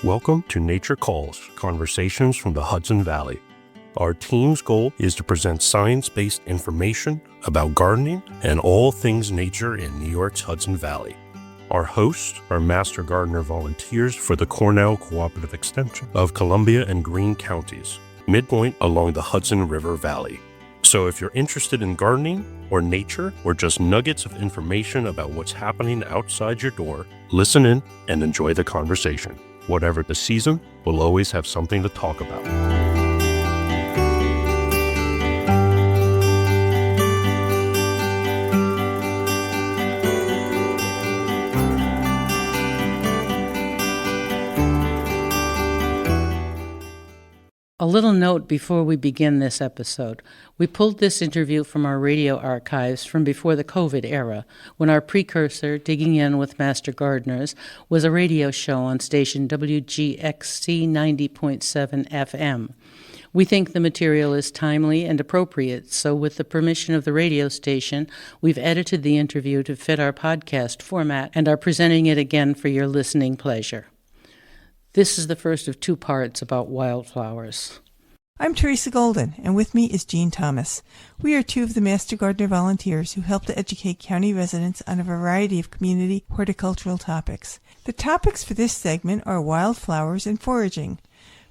Welcome to Nature Calls, Conversations from the Hudson Valley. Our team's goal is to present science-based information about gardening and all things nature in New York's Hudson Valley. Our hosts are Master Gardener volunteers for the Cornell Cooperative Extension of Columbia and Greene Counties, midpoint along the Hudson River Valley. So if you're interested in gardening or nature or just nuggets of information about what's happening outside your door, listen in and enjoy the conversation. Whatever the season, we'll always have something to talk about. A little note before we begin this episode. We pulled this interview from our radio archives from before the COVID era, when our precursor, Digging In with Master Gardeners, was a radio show on station WGXC 90.7 FM. We think the material is timely and appropriate, so with the permission of the radio station, we've edited the interview to fit our podcast format and are presenting it again for your listening pleasure. This is the first of two parts about wildflowers. I'm Teresa Golden, and with me is Jean Thomas. We are two of the Master Gardener volunteers who help to educate county residents on a variety of community horticultural topics. The topics for this segment are wildflowers and foraging.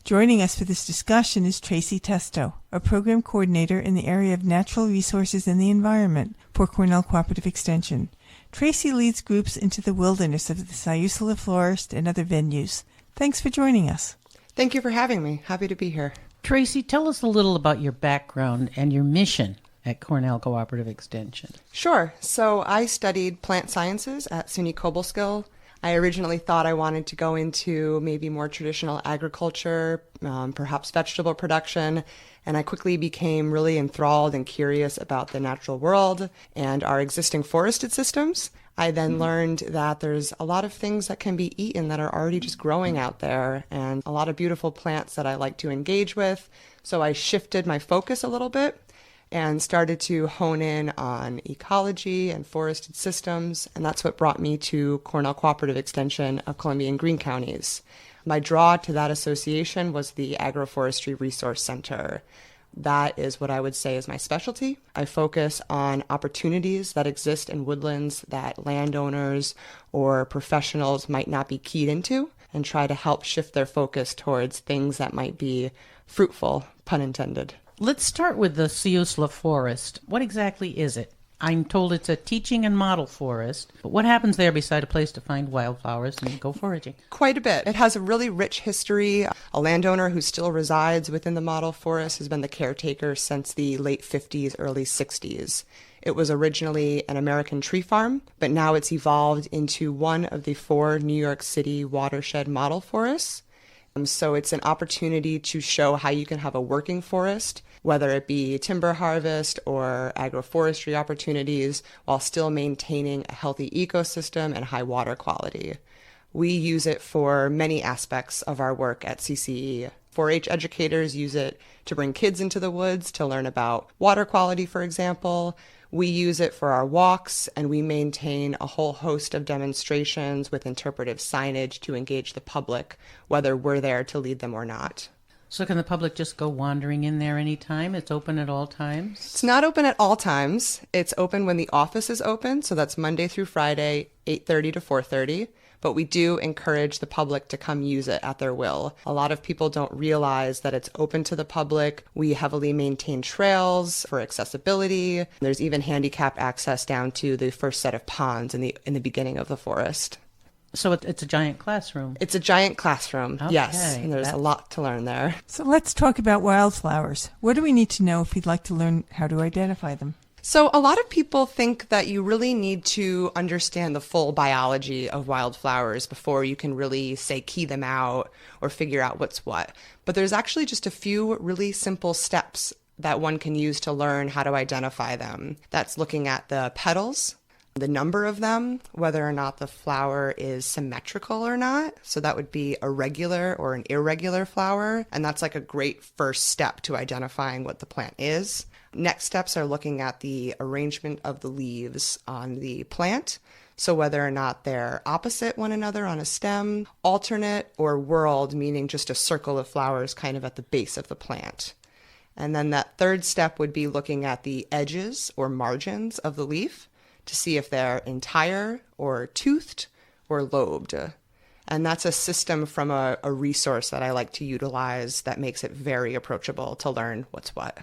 Joining us for this discussion is Tracey Testo, a program coordinator in the area of natural resources and the environment for Cornell Cooperative Extension. Tracey leads groups into the wilderness of the Siuslaw Forest and other venues. Thanks for joining us. Thank you for having me. Happy to be here. Tracey, tell us a little about your background and your mission at Cornell Cooperative Extension. Sure. So I studied plant sciences at SUNY Cobleskill. I originally thought I wanted to go into maybe more traditional agriculture, perhaps vegetable production, and I quickly became really enthralled and curious about the natural world and our existing forested systems. I then learned that there's a lot of things that can be eaten that are already just growing out there, and a lot of beautiful plants that I like to engage with. So I shifted my focus a little bit and started to hone in on ecology and forested systems, and that's what brought me to Cornell Cooperative Extension of Columbia and Greene Counties. My draw to that association was the Agroforestry Resource Center. That is what I would say is my specialty. I focus on opportunities that exist in woodlands that landowners or professionals might not be keyed into, and try to help shift their focus towards things that might be fruitful, pun intended. Let's start with the Siuslaw Forest. What exactly is it? I'm told it's a teaching and model forest, but what happens there beside a place to find wildflowers and go foraging? Quite a bit. It has a really rich history. A landowner who still resides within the model forest has been the caretaker since the late 50s, early 60s. It was originally an American tree farm, but now it's evolved into one of the 4 New York City watershed model forests. So it's an opportunity to show how you can have a working forest, whether it be timber harvest or agroforestry opportunities, while still maintaining a healthy ecosystem and high water quality. We use it for many aspects of our work at CCE. 4-H educators use it to bring kids into the woods to learn about water quality, for example. We use it for our walks, and we maintain a whole host of demonstrations with interpretive signage to engage the public, whether we're there to lead them or not. So can the public just go wandering in there anytime? It's open at all times? It's not open at all times. It's open when the office is open, so that's Monday through Friday, 8:30 to 4:30. But we do encourage the public to come use it at their will. A lot of people don't realize that it's open to the public. We heavily maintain trails for accessibility. There's even handicap access down to the first set of ponds in the beginning of the forest. So it's a giant classroom. It's a giant classroom, okay. Yes, and there's a lot to learn there. So let's talk about wildflowers. What do we need to know if you'd like to learn how to identify them? So a lot of people think that you really need to understand the full biology of wildflowers before you can really, say, key them out or figure out what's what. But there's actually just a few really simple steps that one can use to learn how to identify them. That's looking at the petals, the number of them, whether or not the flower is symmetrical or not. So that would be a regular or an irregular flower. And that's like a great first step to identifying what the plant is. Next steps are looking at the arrangement of the leaves on the plant. So whether or not they're opposite one another on a stem, alternate, or whorled, meaning just a circle of flowers kind of at the base of the plant. And then that third step would be looking at the edges or margins of the leaf to see if they're entire or toothed or lobed. And that's a system from a resource that I like to utilize that makes it very approachable to learn what's what.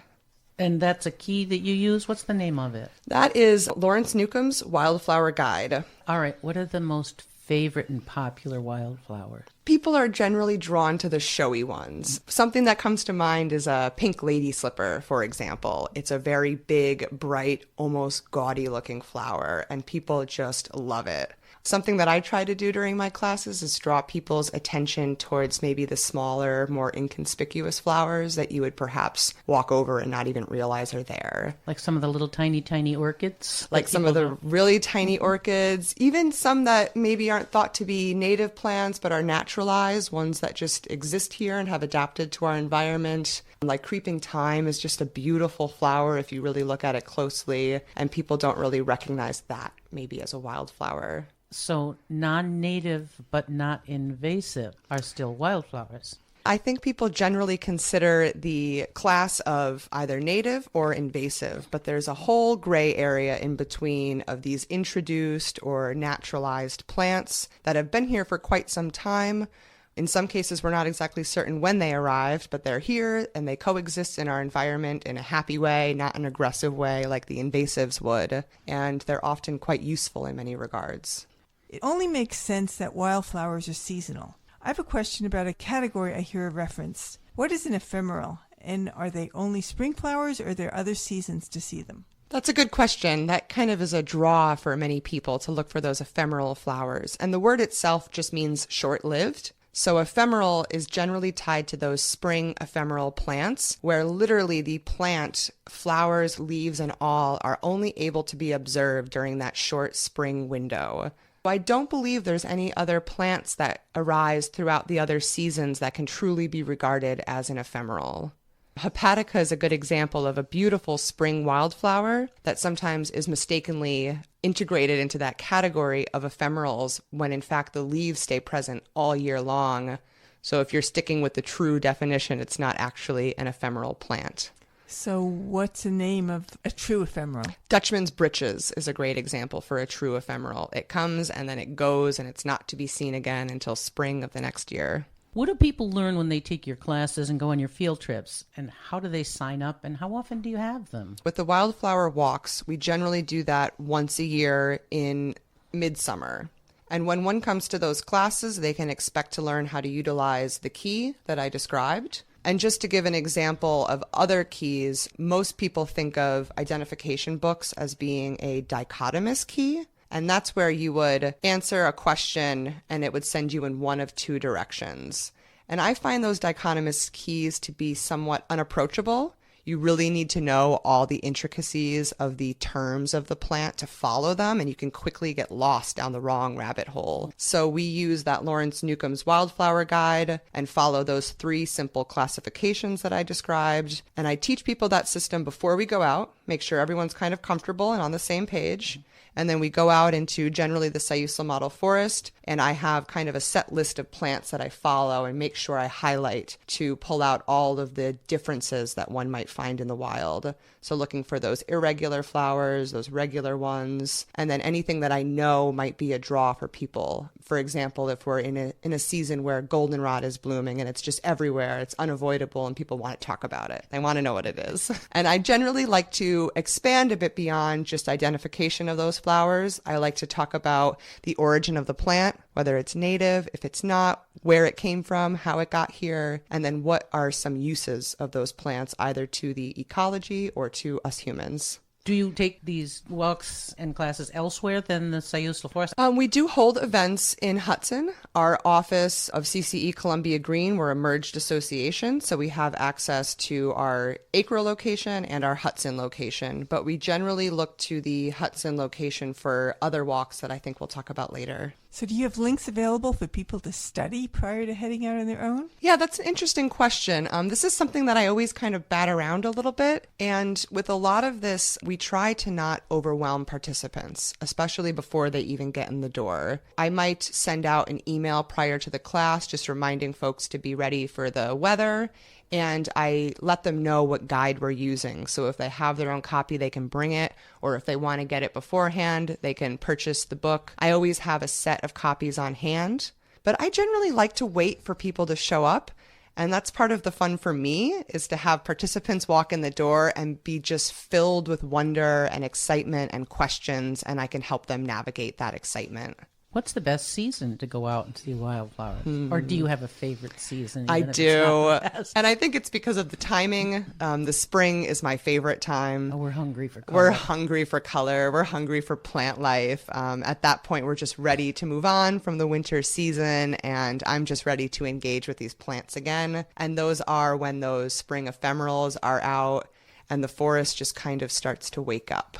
And that's a key that you use? What's the name of it? That is Lawrence Newcomb's Wildflower Guide. All right. What are the most favorite and popular wildflowers? People are generally drawn to the showy ones. Something that comes to mind is a pink lady slipper, for example. It's a very big, bright, almost gaudy looking flower, and people just love it. Something that I try to do during my classes is draw people's attention towards maybe the smaller, more inconspicuous flowers that you would perhaps walk over and not even realize are there. Like some of the little tiny orchids? Like some of the really tiny orchids, even some that maybe aren't thought to be native plants but are naturalized, ones that just exist here and have adapted to our environment. Like creeping thyme is just a beautiful flower if you really look at it closely, and people don't really recognize that maybe as a wildflower. So non-native but not invasive are still wildflowers. I think people generally consider the class of either native or invasive, but there's a whole gray area in between of these introduced or naturalized plants that have been here for quite some time. In some cases, we're not exactly certain when they arrived, but they're here and they coexist in our environment in a happy way, not an aggressive way like the invasives would, and they're often quite useful in many regards. It only makes sense that wildflowers are seasonal. I have a question about a category I hear referenced. What is an ephemeral, and are they only spring flowers, or are there other seasons to see them? That's a good question. That kind of is a draw for many people to look for those ephemeral flowers, and the word itself just means short-lived. So ephemeral is generally tied to those spring ephemeral plants, where literally the plant, flowers, leaves, and all are only able to be observed during that short spring window. I don't believe there's any other plants that arise throughout the other seasons that can truly be regarded as an ephemeral. Hepatica is a good example of a beautiful spring wildflower that sometimes is mistakenly integrated into that category of ephemerals when in fact the leaves stay present all year long. So if you're sticking with the true definition, it's not actually an ephemeral plant. So what's the name of a true ephemeral? Dutchman's breeches is a great example for a true ephemeral. It comes and then it goes, and it's not to be seen again until spring of the next year. What do people learn when they take your classes and go on your field trips? And how do they sign up, and how often do you have them? With the wildflower walks, we generally do that once a year in midsummer. And when one comes to those classes, they can expect to learn how to utilize the key that I described. And just to give an example of other keys, most people think of identification books as being a dichotomous key. And that's where you would answer a question and it would send you in one of two directions. And I find those dichotomous keys to be somewhat unapproachable. You really need to know all the intricacies of the terms of the plant to follow them, and you can quickly get lost down the wrong rabbit hole. So we use that Lawrence Newcomb's Wildflower Guide and follow those 3 simple classifications that I described. And I teach people that system before we go out, make sure everyone's kind of comfortable and on the same page. And then we go out into generally the Siuslaw Model Forest, and I have kind of a set list of plants that I follow and make sure I highlight to pull out all of the differences that one might find in the wild. So looking for those irregular flowers, those regular ones, and then anything that I know might be a draw for people. For example, if we're in a season where goldenrod is blooming and it's just everywhere, it's unavoidable and people want to talk about it. They want to know what it is. And I generally like to expand a bit beyond just identification of those flowers. I like to talk about the origin of the plant, whether it's native, if it's not, where it came from, how it got here, and then what are some uses of those plants either to the ecology or to us humans. Do you take these walks and classes elsewhere than the Siuslaw Forest? We do hold events in Hudson. Our office of CCE Columbia Greene, we're a merged association, so we have access to our Acre location and our Hudson location, but we generally look to the Hudson location for other walks that I think we'll talk about later. So do you have links available for people to study prior to heading out on their own? Yeah, that's an interesting question. This is something that I always kind of bat around a little bit. And with a lot of this, we try to not overwhelm participants, especially before they even get in the door. I might send out an email prior to the class just reminding folks to be ready for the weather. And I let them know what guide we're using. So if they have their own copy, they can bring it. Or if they want to get it beforehand, they can purchase the book. I always have a set of copies on hand. But I generally like to wait for people to show up. And that's part of the fun for me, is to have participants walk in the door and be just filled with wonder and excitement and questions. And I can help them navigate that excitement. What's the best season to go out and see wildflowers? Or do you have a favorite season? I do. And I think it's because of the timing. The spring is my favorite time. Oh, we're hungry for color. We're hungry for color. We're hungry for plant life. At that point, we're just ready to move on from the winter season. And I'm just ready to engage with these plants again. And those are when those spring ephemerals are out and the forest just kind of starts to wake up.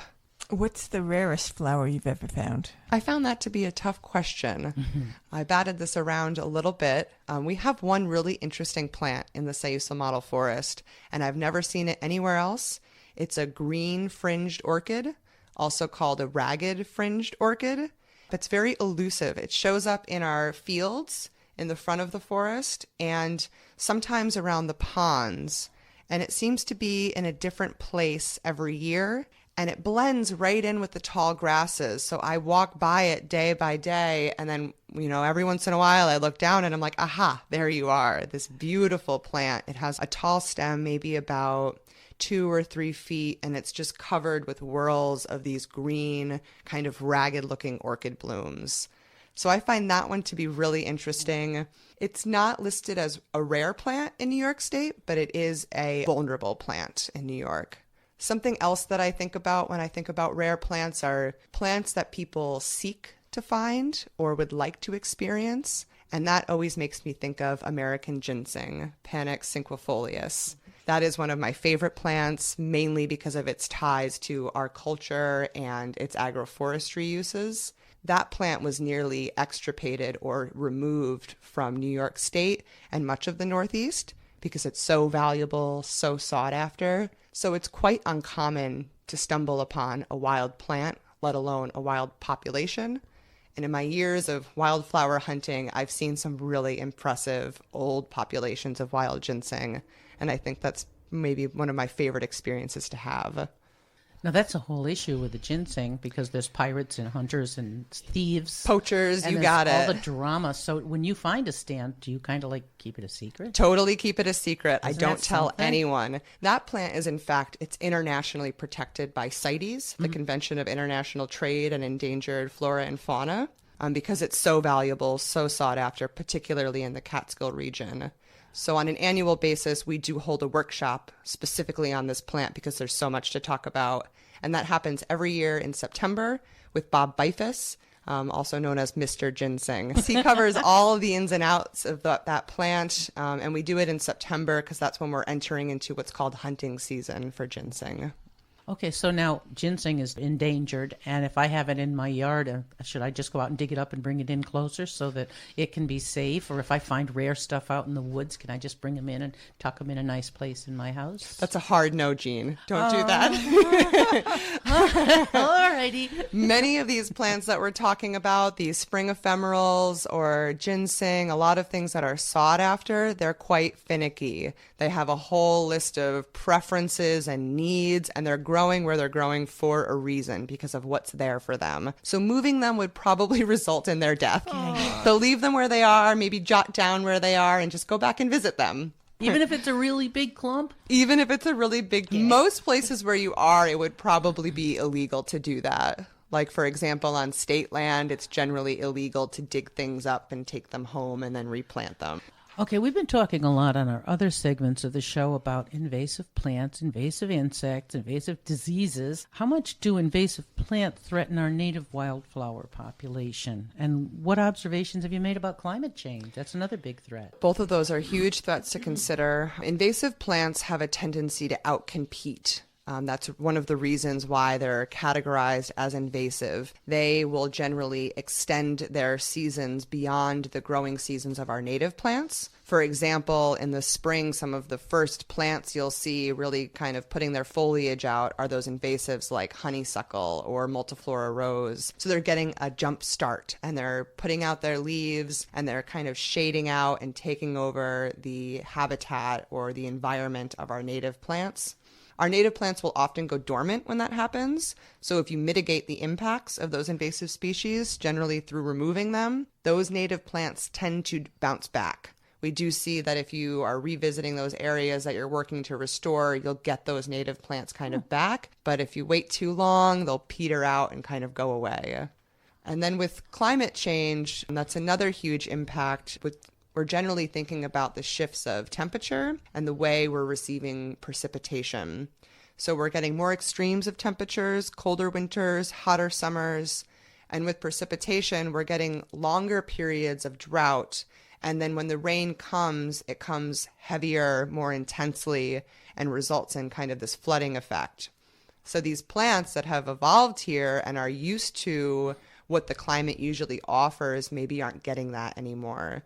What's the rarest flower you've ever found? I found that to be a tough question. I batted this around a little bit. We have one really interesting plant in the Siuslaw Forest, and I've never seen it anywhere else. It's a green fringed orchid, also called a ragged fringed orchid. It's very elusive. It shows up in our fields in the front of the forest and sometimes around the ponds. And it seems to be in a different place every year. And it blends right in with the tall grasses. So I walk by it day by day. And then, every once in a while I look down and I'm like, aha, there you are. This beautiful plant. It has a tall stem, maybe about 2 or 3 feet. And it's just covered with whorls of these green, kind of ragged looking orchid blooms. So I find that one to be really interesting. It's not listed as a rare plant in New York State, but it is a vulnerable plant in New York. Something else that I think about when I think about rare plants are plants that people seek to find or would like to experience. And that always makes me think of American ginseng, Panax cinquefolius. That is one of my favorite plants, mainly because of its ties to our culture and its agroforestry uses. That plant was nearly extirpated or removed from New York State and much of the Northeast because it's so valuable, so sought after. So it's quite uncommon to stumble upon a wild plant, let alone a wild population. And in my years of wildflower hunting, I've seen some really impressive old populations of wild ginseng. And I think that's maybe one of my favorite experiences to have. Now, that's a whole issue with the ginseng because there's pirates and hunters and thieves. Poachers, and you got it. All the drama. So when you find a stand, do you kind of keep it a secret? Totally keep it a secret. Isn't I don't tell something? anyone. That plant is, in fact, it's internationally protected by CITES, the Convention of International Trade and Endangered Flora and Fauna, because it's so valuable, so sought after, particularly in the Catskill region. So on an annual basis, we do hold a workshop specifically on this plant because there's so much to talk about. And that happens every year in September with Bob Bifus, also known as Mr. Ginseng. He covers all of the ins and outs of that plant. And we do it in September because that's when we're entering into what's called hunting season for ginseng. Okay, so now ginseng is endangered, and if I have it in my yard, should I just go out and dig it up and bring it in closer so that it can be safe? Or if I find rare stuff out in the woods, can I just bring them in and tuck them in a nice place in my house? That's a hard no, Jean. Don't do that. All righty. Many of these plants that we're talking about, these spring ephemerals or ginseng, a lot of things that are sought after, they're quite finicky. They have a whole list of preferences and needs, and they're growing where they're growing for a reason because of what's there for them. So moving them would probably result in their death. So leave them where they are, maybe jot down where they are, and just go back and visit them. Even if it's a really big clump? Even if it's a really big, most places where you are, it would probably be illegal to do that. Like, for example, on state land, it's generally illegal to dig things up and take them home and then replant them. Okay, we've been talking a lot on our other segments of the show about invasive plants, invasive insects, invasive diseases. How much do invasive plants threaten our native wildflower population? And what observations have you made about climate change? That's another big threat. Both of those are huge threats to consider. Invasive plants have a tendency to outcompete That's one of the reasons why they're categorized as invasive. They will generally extend their seasons beyond the growing seasons of our native plants. For example, in the spring, some of the first plants you'll see really kind of putting their foliage out are those invasives like honeysuckle or multiflora rose. So they're getting a jump start, and they're putting out their leaves, and they're kind of shading out and taking over the habitat or the environment of our native plants. Our native plants will often go dormant when that happens. So if you mitigate the impacts of those invasive species, generally through removing them, those native plants tend to bounce back. We do see that if you are revisiting those areas that you're working to restore, you'll get those native plants kind of back. But if you wait too long, they'll peter out and kind of go away. And then with climate change, that's another huge impact. We're generally thinking about the shifts of temperature and the way we're receiving precipitation. So we're getting more extremes of temperatures, colder winters, hotter summers. And with precipitation, we're getting longer periods of drought. And then when the rain comes, it comes heavier, more intensely, and results in kind of this flooding effect. So these plants that have evolved here and are used to what the climate usually offers maybe aren't getting that anymore.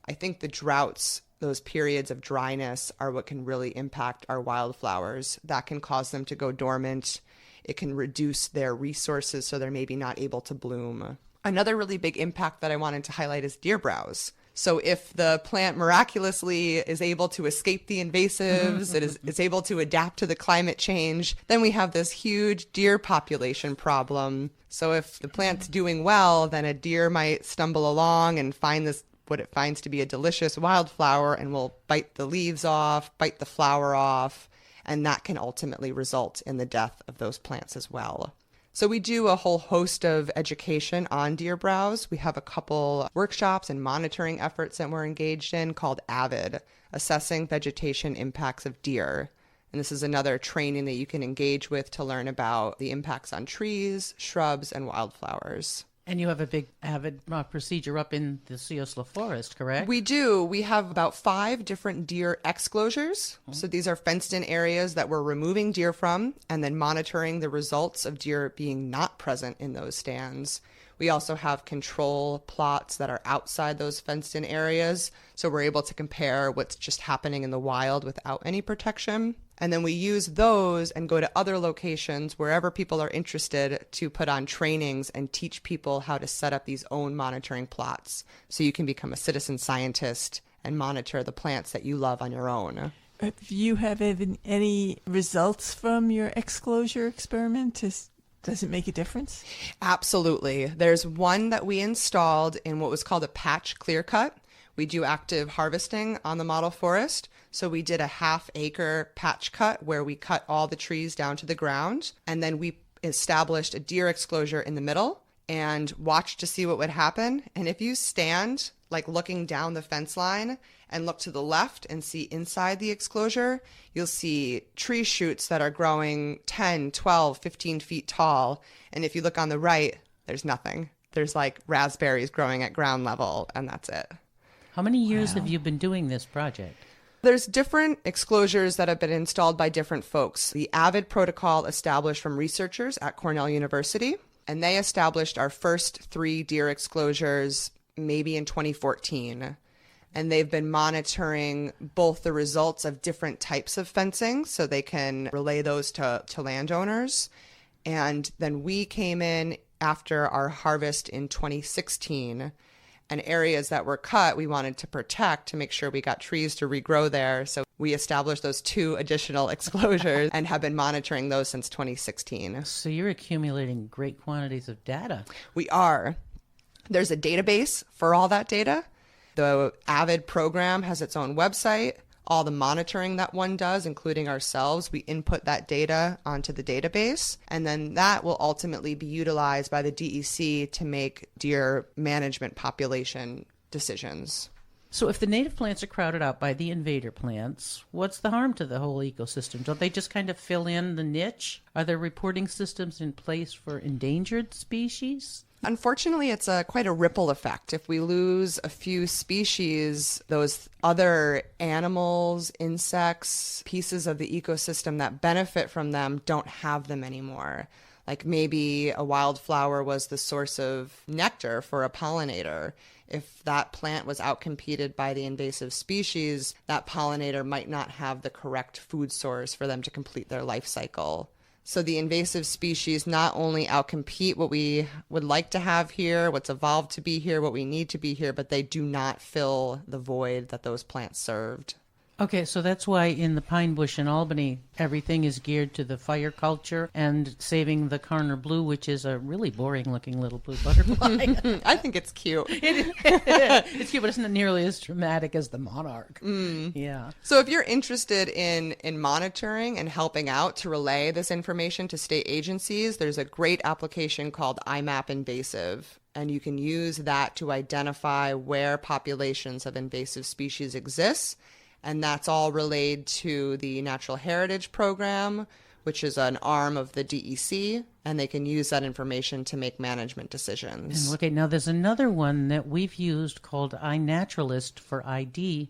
I think the droughts, those periods of dryness, are what can really impact our wildflowers. That can cause them to go dormant. It can reduce their resources so they're maybe not able to bloom. Another really big impact that I wanted to highlight is deer browse. So if the plant miraculously is able to escape the invasives, it's able to adapt to the climate change, then we have this huge deer population problem. So if the plant's doing well, then a deer might stumble along and find this what it finds to be a delicious wildflower and will bite the leaves off, bite the flower off, and that can ultimately result in the death of those plants as well. So we do a whole host of education on deer browse. We have a couple workshops and monitoring efforts that we're engaged in called AVID, Assessing Vegetation Impacts of Deer. And this is another training that you can engage with to learn about the impacts on trees, shrubs, and wildflowers. And you have a big AVID procedure up in the Siuslaw Forest, correct? We do. We have about 5 different deer exclosures. So these are fenced-in areas that we're removing deer from and then monitoring the results of deer being not present in those stands. We also have control plots that are outside those fenced-in areas, so we're able to compare what's just happening in the wild without any protection. And then we use those and go to other locations wherever people are interested to put on trainings and teach people how to set up these own monitoring plots so you can become a citizen scientist and monitor the plants that you love on your own. Do you have any results from your exclosure experiment? Does it make a difference? Absolutely. There's one that we installed in what was called a patch clear cut. We do active harvesting on the model forest. So we did a 1/2 acre patch cut where we cut all the trees down to the ground. And then we established a deer exclosure in the middle and watched to see what would happen. And if you stand like looking down the fence line and look to the left and see inside the exclosure, you'll see tree shoots that are growing 10, 12, 15 feet tall. And if you look on the right, there's nothing. There's like raspberries growing at ground level, and that's it. How many years have you been doing this project? There's different exclosures that have been installed by different folks. The AVID protocol established from researchers at Cornell University, and they established our first 3 deer exclosures maybe in 2014. And they've been monitoring both the results of different types of fencing so they can relay those to landowners. And then we came in after our harvest in 2016, and areas that were cut we wanted to protect to make sure we got trees to regrow there. So we established those 2 additional exclosures and have been monitoring those since 2016. So you're accumulating great quantities of data. We are. There's a database for all that data. The AVID program has its own website. All the monitoring that one does, including ourselves, we input that data onto the database, and then that will ultimately be utilized by the DEC to make deer management population decisions. So if the native plants are crowded out by the invader plants, what's the harm to the whole ecosystem? Don't they just kind of fill in the niche? Are there reporting systems in place for endangered species? Unfortunately, it's quite a ripple effect. If we lose a few species, those other animals, insects, pieces of the ecosystem that benefit from them don't have them anymore. Like maybe a wildflower was the source of nectar for a pollinator. If that plant was outcompeted by the invasive species, that pollinator might not have the correct food source for them to complete their life cycle. So the invasive species not only outcompete what we would like to have here, what's evolved to be here, what we need to be here, but they do not fill the void that those plants served. Okay, so that's why in the pine bush in Albany, everything is geared to the fire culture and saving the Carner blue, which is a really boring-looking little blue butterfly. I think it's cute. It's cute, but it's not nearly as dramatic as the monarch. Yeah. So if you're interested in monitoring and helping out to relay this information to state agencies, there's a great application called IMAP Invasive. And you can use that to identify where populations of invasive species exist. And that's all relayed to the Natural Heritage Program, which is an arm of the DEC, and they can use that information to make management decisions. And okay, now there's another one that we've used called iNaturalist for ID,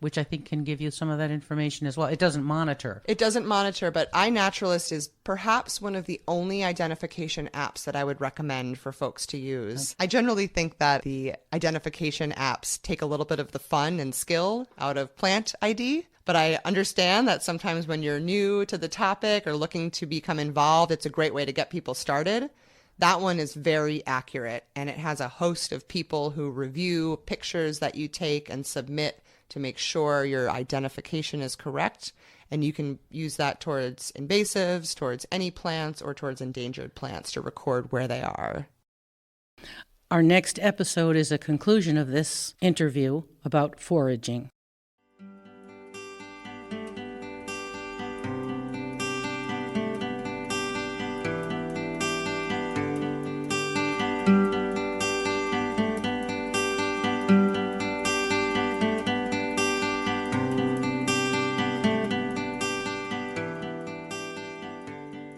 which I think can give you some of that information as well. It doesn't monitor. It doesn't monitor, but iNaturalist is perhaps one of the only identification apps that I would recommend for folks to use. Okay. I generally think that the identification apps take a little bit of the fun and skill out of plant ID, but I understand that sometimes when you're new to the topic or looking to become involved, it's a great way to get people started. That one is very accurate, and it has a host of people who review pictures that you take and submit to make sure your identification is correct. And you can use that towards invasives, towards any plants, or towards endangered plants to record where they are. Our next episode is a conclusion of this interview about foraging.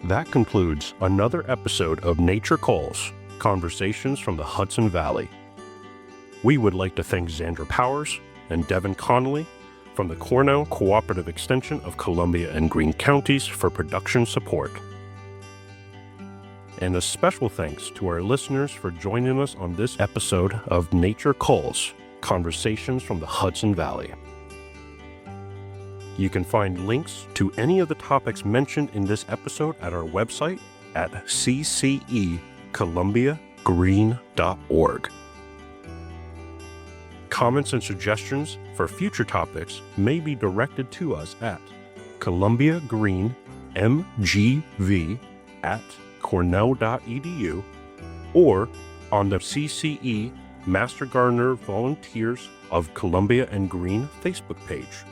That concludes another episode of Nature Calls, Conversations from the Hudson Valley. We would like to thank Xander Powers and Devin Connolly from the Cornell Cooperative Extension of Columbia and Greene Counties for production support. And a special thanks to our listeners for joining us on this episode of Nature Calls, Conversations from the Hudson Valley. You can find links to any of the topics mentioned in this episode at our website at ccecolumbiagreene.org. Comments and suggestions for future topics may be directed to us at columbiagreenemgv@cornell.edu or on the CCE Master Gardener Volunteers of Columbia and Greene Facebook page.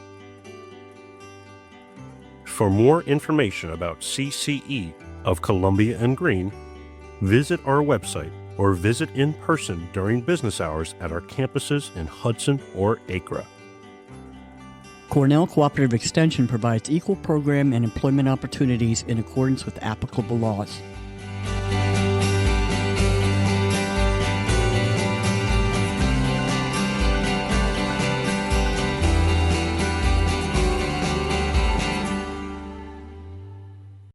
For more information about CCE of Columbia and Greene, visit our website or visit in person during business hours at our campuses in Hudson or Acra. Cornell Cooperative Extension provides equal program and employment opportunities in accordance with applicable laws.